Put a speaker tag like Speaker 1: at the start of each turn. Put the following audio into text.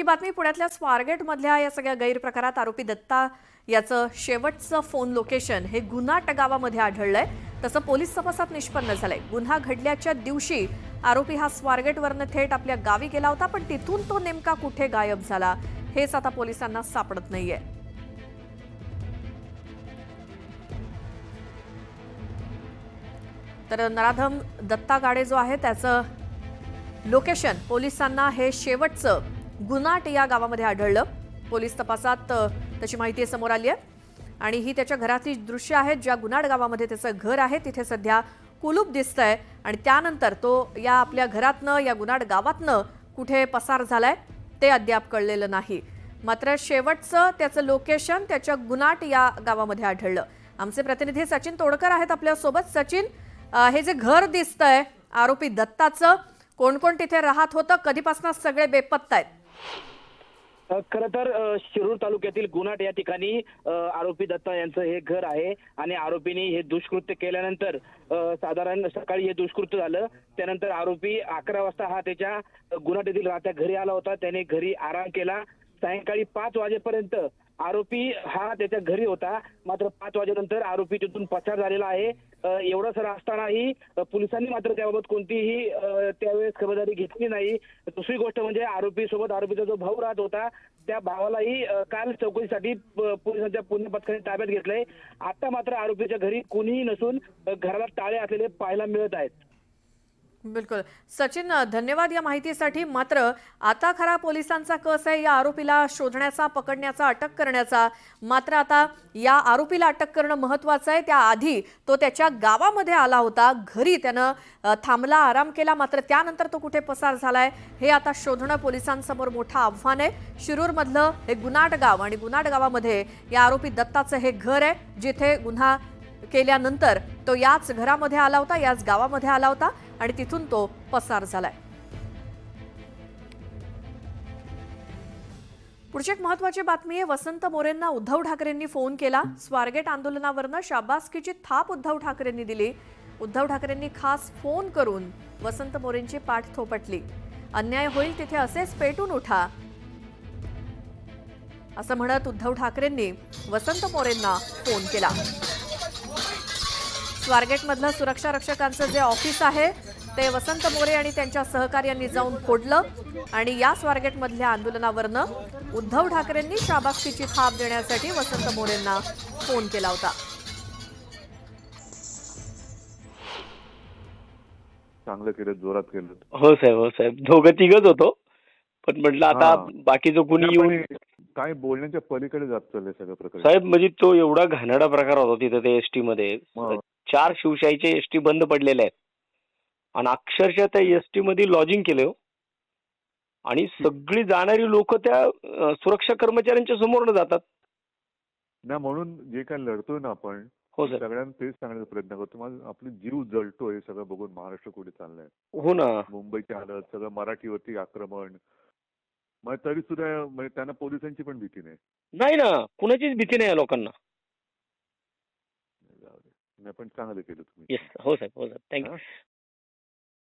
Speaker 1: मोठी बातमी पुण्यातल्या स्वारगेट मधल्या या सगळ्या गैरप्रकारात आरोपी दत्ता याचं शेवटचं फोन लोकेशन हे गुन्हाट गावामध्ये आढळलंय। तसं पोलीस तपासात निष्पन्न झालंय। गुन्हा घडल्याच्या दिवशी आरोपी हा स्वारगेटवरनं थेट आपल्या गावी गेला होता, पण तिथून तो नेमका कुठे गायब झाला हेच आता पोलिसांना सापडत नाहीये। तर नराधम दत्ता गाडे जो आहे त्याचं लोकेशन पोलिसांना हे शेवटचं गुन्हाट या गावामध्ये आढळलं। पोलीस तपासात त्याची माहिती समोर आली आहे आणि ही त्याच्या घरातली दृश्य आहेत, ज्या गुन्हाट गावामध्ये त्याचं घर आहे तिथे सध्या कुलूप दिसतंय आणि त्यानंतर तो या आपल्या घरातनं या गुन्हाट गावातनं कुठे पसार झालाय ते अद्याप कळलेलं नाही। मात्र शेवटचं त्याचं लोकेशन त्याच्या गुन्हाट या गावामध्ये आढळलं। आमचे प्रतिनिधी सचिन तोडकर आहेत आपल्या सोबत। सचिन, हे जे घर दिसतंय आरोपी दत्ताचं, कोण कोण तिथे राहत होतं, कधीपासून सगळे बेपत्ता आहेत?
Speaker 2: खरं तर शिरूर तालुक्यातील गुन्हाट या ठिकाणी आरोपी दत्ता यांचं हे घर आहे आणि आरोपींनी हे दुष्कृत्य केल्यानंतर साधारण सकाळी हे दुष्कृत्य झालं। त्यानंतर आरोपी 11 वाजता हा त्याच्या गुन्हाट येथील राहत्या घरी आला होता। त्याने घरी आराम केला। सायंकाळी 5 वाजेपर्यंत आरोपी हा त्याच्या घरी होता, मात्र 5 वाजेनंतर आरोपी तिथून पसार झालेला आहे। एवढं सर असतानाही पोलिसांनी मात्र त्याबाबत कोणतीही त्यावेळेस खबरदारी घेतली नाही। दुसरी गोष्ट म्हणजे आरोपी सोबत आरोपीचा जो भाऊ राहत होता त्या भावालाही काल चौकशीसाठी पोलिसांच्या पुणे पथकाने ताब्यात घेतलंय। आता मात्र आरोपीच्या घरी कोणीही नसून घराला टाळे असलेले पाहायला मिळत आहेत।
Speaker 1: बिलकुल सचिन, धन्यवाद या माहितीसाठी। मात्र आता खरा पोलिसांचा कस आहे या आरोपीला शोधण्याचा, पकडण्याचा, अटक करण्याचा। मात्र आता या आरोपीला अटक करणं महत्त्वाचं आहे। त्याआधी तो त्याच्या गावामध्ये आला होता, घरी त्यानं थांबला, आराम केला, मात्र त्यानंतर तो कुठे पसार झालाय हे आता शोधणं पोलिसांसमोर मोठं आव्हान आहे। शिरूरमधलं हे गुन्हाट गाव आणि गुन्हाट गावामध्ये या आरोपी दत्ताचं हे घर आहे, जिथे गुन्हा केल्यानंतर तो याच घरामध्ये आला होता, याच गावामध्ये आला होता आणि तिथून तो पसार झालाय। पुढची एक महत्त्वाची बातमी आहे। वसंत मोरेंना उद्धव ठाकरेंनी फोन केला। स्वारगेट आंदोलनावरनं शाबासकीची थाप उद्धव ठाकरेंनी दिली। उद्धव ठाकरेंनी खास फोन करून वसंत मोरेंची पाठ थोपटली। अन्याय होईल तिथे असेच पेटून उठा असं म्हणत उद्धव ठाकरेंनी वसंत मोरेंना फोन केला। स्वारगेटमधलं सुरक्षा रक्षकांचं जे ऑफिस आहे ते वसंत मोरे आणि त्यांच्या सहकार्यांनी जाऊन फोडलं आणि या स्वारगेटमधल्या आंदोलनावरनं उद्धव ठाकरेंनी शाबासकीची थाप देण्यासाठी वसंत मोरेंना फोन केला होता।
Speaker 3: चांगलं केलं, जोरात केलं।
Speaker 4: हो साहेब, दोघं तिघच होतो, पण म्हटलं आता बाकीचं कुणी येऊन
Speaker 3: काय बोलण्याच्या पलीकडे जात चाललंय सगळं प्रकार
Speaker 4: साहेब। म्हणजे तो एवढा घाणेरडा प्रकार होता तिथे ते एसटी मध्ये 4 शिवशाहीचे एसटी बंद पडलेले आहेत आणि अक्षरशः त्या एसटी मध्ये लॉजिंग केलं आणि सगळी जाणारी लोक त्या सुरक्षा कर्मचाऱ्यांच्या समोरनं जातात
Speaker 3: ना। म्हणून जे काय लढतोय ना आपण,
Speaker 4: हो सर,
Speaker 3: सगळ्यांना तेच सांगण्याचा प्रयत्न करतो। माझा आपली जीव जळतोय सगळं बघून, महाराष्ट्र कुठे चाललंय।
Speaker 4: हो ना,
Speaker 3: मुंबईची हालत, सगळं मराठीवरती आक्रमण, मग तरी सुद्धा म्हणजे त्यांना पोलिसांची पण भीती
Speaker 4: नाही ना, कुणाचीच भीती नाही या लोकांना।
Speaker 3: नाही, पण चांगलं केलं तुम्ही।
Speaker 4: येस, हो साहेब, थँक्यू।